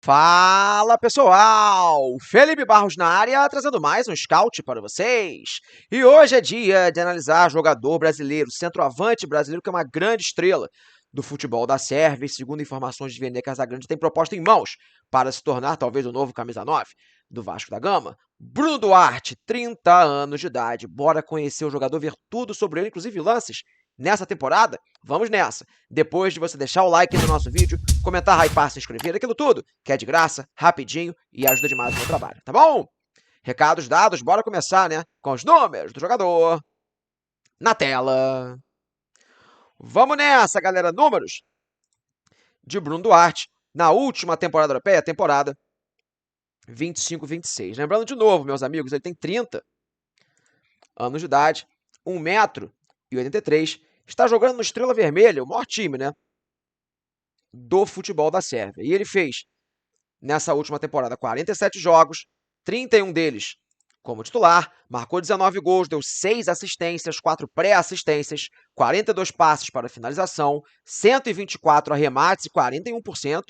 Fala pessoal, Felipe Barros na área, trazendo mais um scout para vocês. E hoje é dia de analisar jogador brasileiro, centroavante brasileiro, que é uma grande estrela do futebol da Sérvia. E segundo informações de Vene Casagrande, tem proposta em mãos para se tornar talvez o novo camisa 9 do Vasco da Gama. Bruno Duarte, 30 anos de idade. Bora conhecer o jogador, ver tudo sobre ele, inclusive lances nessa temporada? Vamos nessa. Depois de você deixar o like no nosso vídeo, comentar, hypar, se inscrever, aquilo tudo, que é de graça, rapidinho e ajuda demais o meu trabalho, tá bom? Recados dados, bora começar, né? Com os números do jogador na tela. Vamos nessa, galera. Números de Bruno Duarte na última temporada europeia, temporada 25-26. Lembrando de novo, meus amigos, ele tem 30 anos de idade, 1,83 m, está jogando no Estrela Vermelha, o maior time, né, do futebol da Sérvia. E ele fez, nessa última temporada, 47 jogos, 31 deles como titular, marcou 19 gols, deu 6 assistências, 4 pré-assistências, 42 passes para finalização, 124 arremates e 41%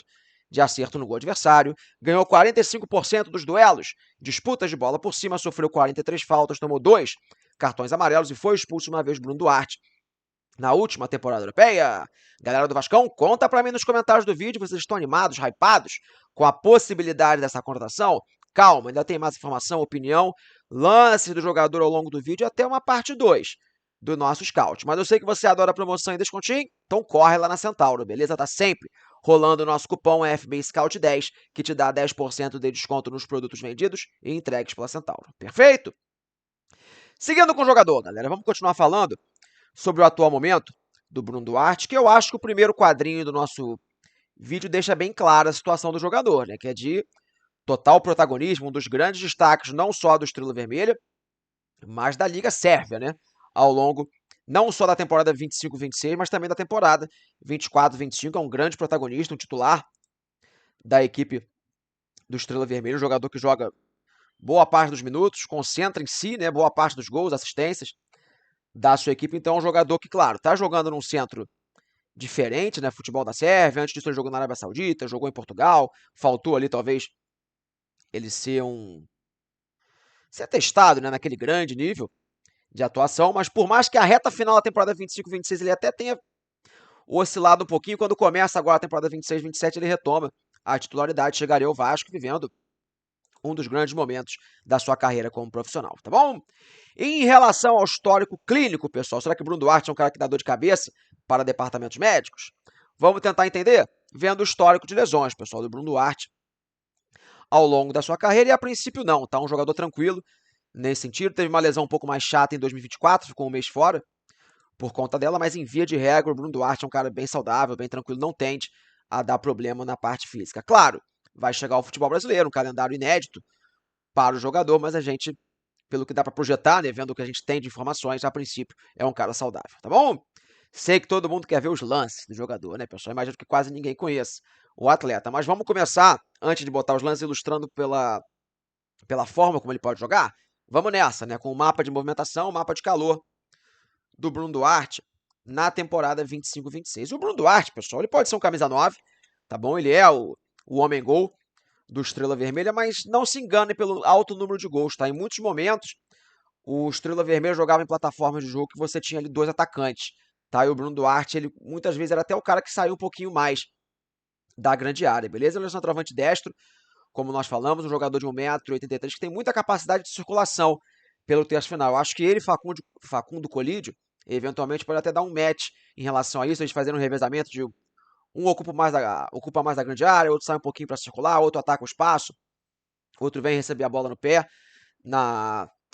de acerto no gol adversário, ganhou 45% dos duelos, disputas de bola por cima, sofreu 43 faltas, tomou 2 cartões amarelos e foi expulso uma vez Bruno Duarte na última temporada europeia. Galera do Vascão, conta pra mim nos comentários do vídeo, vocês estão animados, hypados com a possibilidade dessa contratação? Calma, ainda tem mais informação, opinião, lances do jogador ao longo do vídeo, até uma parte 2 do nosso scout. Mas eu sei que você adora promoção e descontinho, então corre lá na Centauro, beleza? Tá sempre rolando o nosso cupom FBScout10, que te dá 10% de desconto nos produtos vendidos e entregues pela Centauro. Perfeito? Seguindo com o jogador, galera, vamos continuar falando sobre o atual momento do Bruno Duarte, que eu acho que o primeiro quadrinho do nosso vídeo deixa bem clara a situação do jogador, né? Que é de total protagonismo, um dos grandes destaques não só do Estrela Vermelha, mas da Liga Sérvia, né? Ao longo não só da temporada 25-26, mas também da temporada 24-25, é um grande protagonista, um titular da equipe do Estrela Vermelha, um jogador que joga boa parte dos minutos, concentra em si, né? Boa parte dos gols, assistências da sua equipe. Então é um jogador que, claro, está jogando num centro diferente, né? Futebol da Sérvia. Antes disso ele jogou na Arábia Saudita, jogou em Portugal. Faltou ali, talvez, ele ser testado, né? Naquele grande nível de atuação. Mas por mais que a reta final da temporada 25-26 ele até tenha oscilado um pouquinho, quando começa agora a temporada 26-27 ele retoma a titularidade. Chegaria ao Vasco vivendo um dos grandes momentos da sua carreira como profissional, tá bom? Em relação ao histórico clínico, pessoal, será que o Bruno Duarte é um cara que dá dor de cabeça para departamentos médicos? Vamos tentar entender vendo o histórico de lesões, pessoal, do Bruno Duarte ao longo da sua carreira, e a princípio não, tá? Um jogador tranquilo nesse sentido. Teve uma lesão um pouco mais chata em 2024, ficou um mês fora por conta dela, mas em via de regra, o Bruno Duarte é um cara bem saudável, bem tranquilo, não tende a dar problema na parte física. Claro, vai chegar ao futebol brasileiro, um calendário inédito para o jogador, mas a gente, pelo que dá para projetar, né, vendo o que a gente tem de informações, a princípio é um cara saudável, tá bom? Sei que todo mundo quer ver os lances do jogador, né, pessoal? Imagino que quase ninguém conheça o atleta, mas vamos começar, antes de botar os lances, ilustrando pela forma como ele pode jogar. Vamos nessa, né, com o mapa de movimentação, o mapa de calor do Bruno Duarte na temporada 25-26. O Bruno Duarte, pessoal, ele pode ser um camisa 9, tá bom? Ele é o homem-gol do Estrela Vermelha, mas não se engane pelo alto número de gols, tá? Em muitos momentos, o Estrela Vermelha jogava em plataformas de jogo que você tinha ali 2 atacantes, tá? E o Bruno Duarte, ele muitas vezes era até o cara que saiu um pouquinho mais da grande área, beleza? Ele é um centroavante destro, como nós falamos, um jogador de 1,83 m que tem muita capacidade de circulação pelo terço final. Eu acho que ele, Facundo Colídio, eventualmente pode até dar um match em relação a isso, a gente fazendo um revezamento de um ocupa mais da grande área, outro sai um pouquinho para circular, outro ataca o espaço, outro vem receber a bola no pé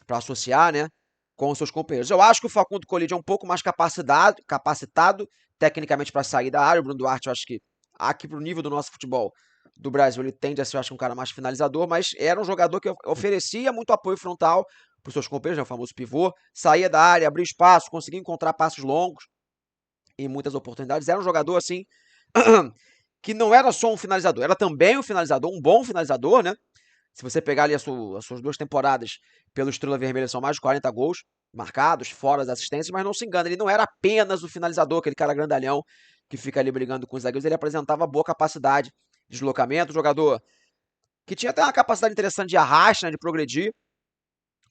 para associar, né, com os seus companheiros. Eu acho que o Facundo Colídio é um pouco mais capacitado tecnicamente para sair da área. O Bruno Duarte, eu acho que aqui pro nível do nosso futebol do Brasil, ele tende a ser, eu acho, um cara mais finalizador, mas era um jogador que oferecia muito apoio frontal para os seus companheiros, né, o famoso pivô, saía da área, abria espaço, conseguia encontrar passos longos em muitas oportunidades. Era um jogador, assim, que não era só um finalizador, era também um finalizador, um bom finalizador, né? Se você pegar ali as suas 2 temporadas pelo Estrela Vermelha, são mais de 40 gols marcados, fora as assistências, mas não se engana, ele não era apenas o finalizador, aquele cara grandalhão que fica ali brigando com os zagueiros, ele apresentava boa capacidade deslocamento, jogador que tinha até uma capacidade interessante de arraste, né, de progredir.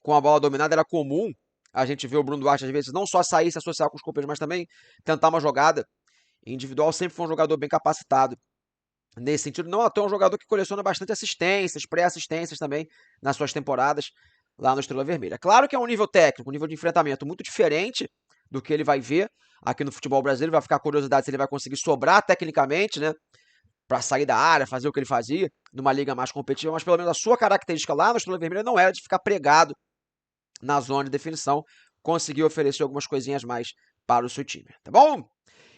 Com a bola dominada era comum a gente ver o Bruno Duarte, às vezes, não só sair e se associar com os companheiros, mas também tentar uma jogada individual. Sempre foi um jogador bem capacitado nesse sentido. Não à toa, é um jogador que coleciona bastante assistências, pré-assistências também nas suas temporadas lá no Estrela Vermelha. Claro que é um nível técnico, um nível de enfrentamento muito diferente do que ele vai ver aqui no futebol brasileiro. Vai ficar a curiosidade se ele vai conseguir sobrar tecnicamente, né, para sair da área, fazer o que ele fazia numa liga mais competitiva, mas pelo menos a sua característica lá no Estrela Vermelha não era de ficar pregado na zona de definição, conseguiu oferecer algumas coisinhas mais para o seu time, tá bom?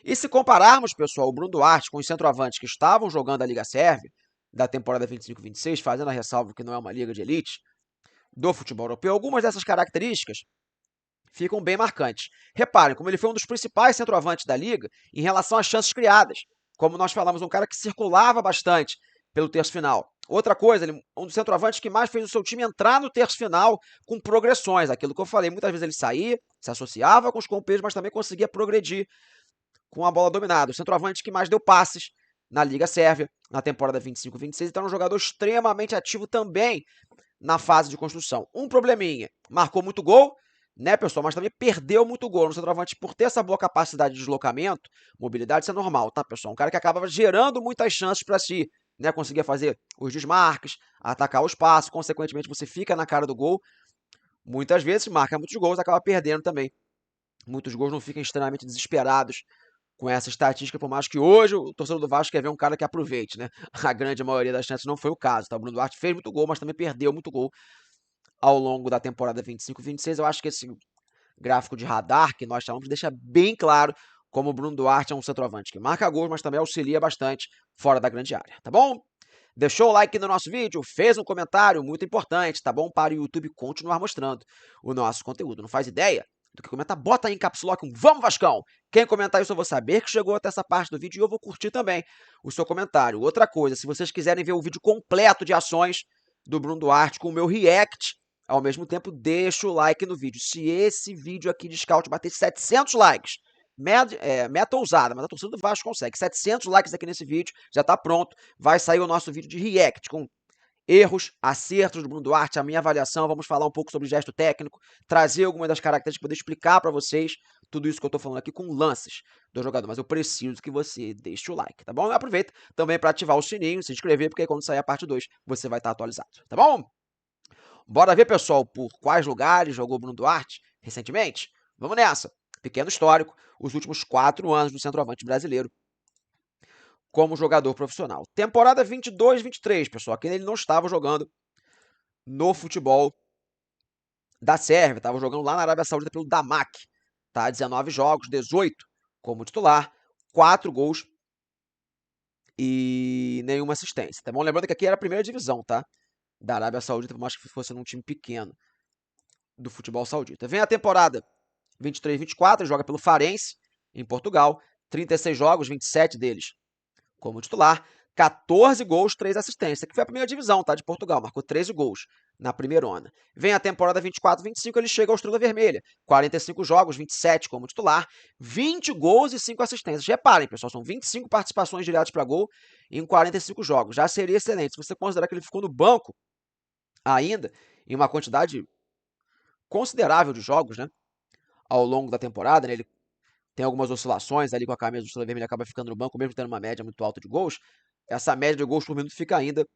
E se compararmos, pessoal, o Bruno Duarte com os centroavantes que estavam jogando a Liga Sérvia da temporada 25-26, fazendo a ressalva que não é uma liga de elite do futebol europeu, algumas dessas características ficam bem marcantes. Reparem como ele foi um dos principais centroavantes da liga em relação às chances criadas. Como nós falamos, um cara que circulava bastante pelo terço final. Outra coisa, ele um dos centroavantes que mais fez o seu time entrar no terço final com progressões. Aquilo que eu falei, muitas vezes ele saía, se associava com os companheiros, mas também conseguia progredir com a bola dominada. O centroavante que mais deu passes na Liga Sérvia na temporada 25-26. Então é um jogador extremamente ativo também na fase de construção. Um probleminha, marcou muito gol, né, pessoal, mas também perdeu muito gol no centroavante por ter essa boa capacidade de deslocamento, mobilidade, isso é normal, tá, pessoal? Um cara que acaba gerando muitas chances para si, né, conseguia fazer os desmarques, atacar o espaço, consequentemente você fica na cara do gol, muitas vezes marca muitos gols, acaba perdendo também. Muitos gols não ficam extremamente desesperados com essa estatística, por mais que hoje o torcedor do Vasco quer ver um cara que aproveite, né? A grande maioria das chances não foi o caso, tá? O Bruno Duarte fez muito gol, mas também perdeu muito gol ao longo da temporada 25-26. Eu acho que esse gráfico de radar que nós chamamos deixa bem claro como o Bruno Duarte é um centroavante que marca gols, mas também auxilia bastante fora da grande área, tá bom? Deixou o like no nosso vídeo, fez um comentário muito importante, tá bom? Para o YouTube continuar mostrando o nosso conteúdo. Não faz ideia do que comentar? Bota aí em caps lock um Vamos Vascão! Quem comentar isso eu vou saber que chegou até essa parte do vídeo e eu vou curtir também o seu comentário. Outra coisa, se vocês quiserem ver o vídeo completo de ações do Bruno Duarte com o meu react, ao mesmo tempo deixa o like no vídeo. Se esse vídeo aqui de scout bater 700 likes, meta ousada, mas a torcida do Vasco consegue. 700 likes aqui nesse vídeo, já tá pronto. Vai sair o nosso vídeo de react com erros, acertos do Bruno Duarte, a minha avaliação. Vamos falar um pouco sobre gesto técnico, trazer algumas das características, poder explicar para vocês tudo isso que eu tô falando aqui com lances do jogador. Mas eu preciso que você deixe o like, tá bom? E aproveita também para ativar o sininho, se inscrever, porque aí quando sair a parte 2 você vai estar atualizado, tá bom? Bora ver, pessoal, por quais lugares jogou o Bruno Duarte recentemente? Vamos nessa. Pequeno histórico, os últimos 4 anos do centroavante brasileiro como jogador profissional. Temporada 22-23, pessoal, aqui ele não estava jogando no futebol da Sérvia, estava jogando lá na Arábia Saudita pelo Damak, tá? 19 jogos, 18 como titular, 4 gols e nenhuma assistência, tá bom? Lembrando que aqui era a primeira divisão, tá? Da Arábia Saudita, por mais que fosse num time pequeno do futebol saudita. Vem a temporada 23-24, joga pelo Farense, em Portugal, 36 jogos, 27 deles como titular, 14 gols, 3 assistências, que foi a primeira divisão, tá, de Portugal, marcou 13 gols na primeirona. Vem a temporada 24-25, ele chega ao Estrela Vermelha, 45 jogos, 27 como titular, 20 gols e 5 assistências. Reparem, pessoal, são 25 participações diretas para gol em 45 jogos. Já seria excelente se você considerar que ele ficou no banco ainda em uma quantidade considerável de jogos, né, ao longo da temporada, né, ele tem algumas oscilações ali com a camisa do Estrela Vermelha, acaba ficando no banco, mesmo tendo uma média muito alta de gols. Essa média de gols por minuto fica ainda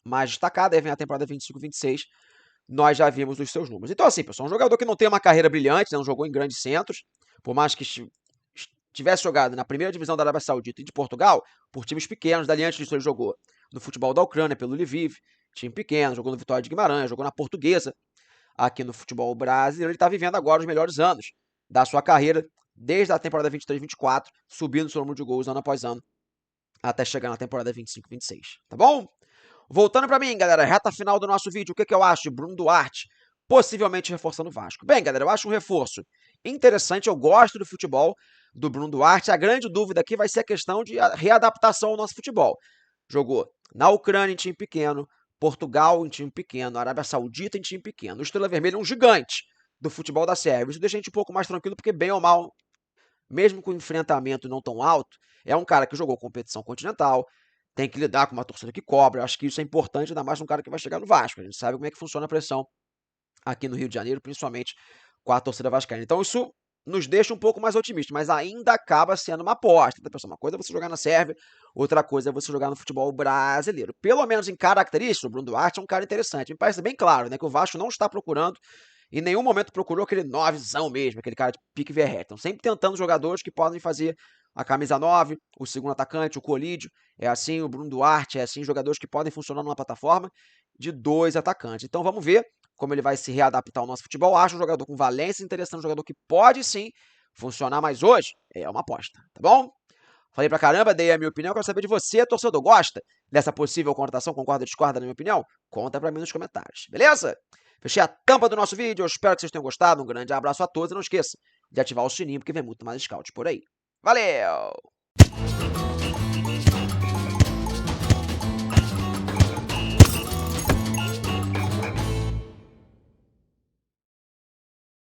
mais destacada. Aí vem a temporada 25-26, nós já vimos os seus números. Então, assim, pessoal, um jogador que não tem uma carreira brilhante, né, não jogou em grandes centros, por mais que tivesse jogado na primeira divisão da Arábia Saudita e de Portugal, por times pequenos. Dali antes disso, ele jogou no futebol da Ucrânia, pelo Lviv, time pequeno, jogou no Vitória de Guimarães, jogou na Portuguesa, aqui no futebol brasileiro. Ele está vivendo agora os melhores anos da sua carreira, desde a temporada 23-24, subindo seu número de gols ano após ano, até chegar na temporada 25-26, tá bom? Voltando para mim, galera, reta final do nosso vídeo, o que eu acho de Bruno Duarte possivelmente reforçando o Vasco? Bem, galera, eu acho um reforço interessante, eu gosto do futebol do Bruno Duarte. A grande dúvida aqui vai ser a questão de readaptação ao nosso futebol. Jogou na Ucrânia em time pequeno, Portugal em time pequeno, Arábia Saudita em time pequeno. O Estrela Vermelha é um gigante do futebol da Sérvia. Isso deixa a gente um pouco mais tranquilo, porque bem ou mal, mesmo com o enfrentamento não tão alto, é um cara que jogou competição continental, tem que lidar com uma torcida que cobra. Eu acho que isso é importante, ainda mais num cara que vai chegar no Vasco. A gente sabe como é que funciona a pressão aqui no Rio de Janeiro, principalmente com a torcida vascaína. Então isso nos deixa um pouco mais otimistas, mas ainda acaba sendo uma aposta. Uma coisa é você jogar na Sérvia, outra coisa é você jogar no futebol brasileiro. Pelo menos em características, o Bruno Duarte é um cara interessante. Me parece bem claro, né, que o Vasco não está procurando, em nenhum momento procurou aquele novezão mesmo, aquele cara de pique Verret. Estão sempre tentando jogadores que podem fazer a camisa 9, o segundo atacante, o Colídio, é assim, o Bruno Duarte, é assim, jogadores que podem funcionar numa plataforma de 2 atacantes. Então vamos ver como ele vai se readaptar ao nosso futebol. Acho um jogador com valência interessante, um jogador que pode sim funcionar, mas hoje é uma aposta, tá bom? Falei pra caramba, dei a minha opinião, quero saber de você, torcedor. Gosta dessa possível contratação? Concorda ou discorda, na minha opinião? Conta pra mim nos comentários, beleza? Fechei a tampa do nosso vídeo, eu espero que vocês tenham gostado. Um grande abraço a todos e não esqueça de ativar o sininho, porque vem muito mais scout por aí. Valeu!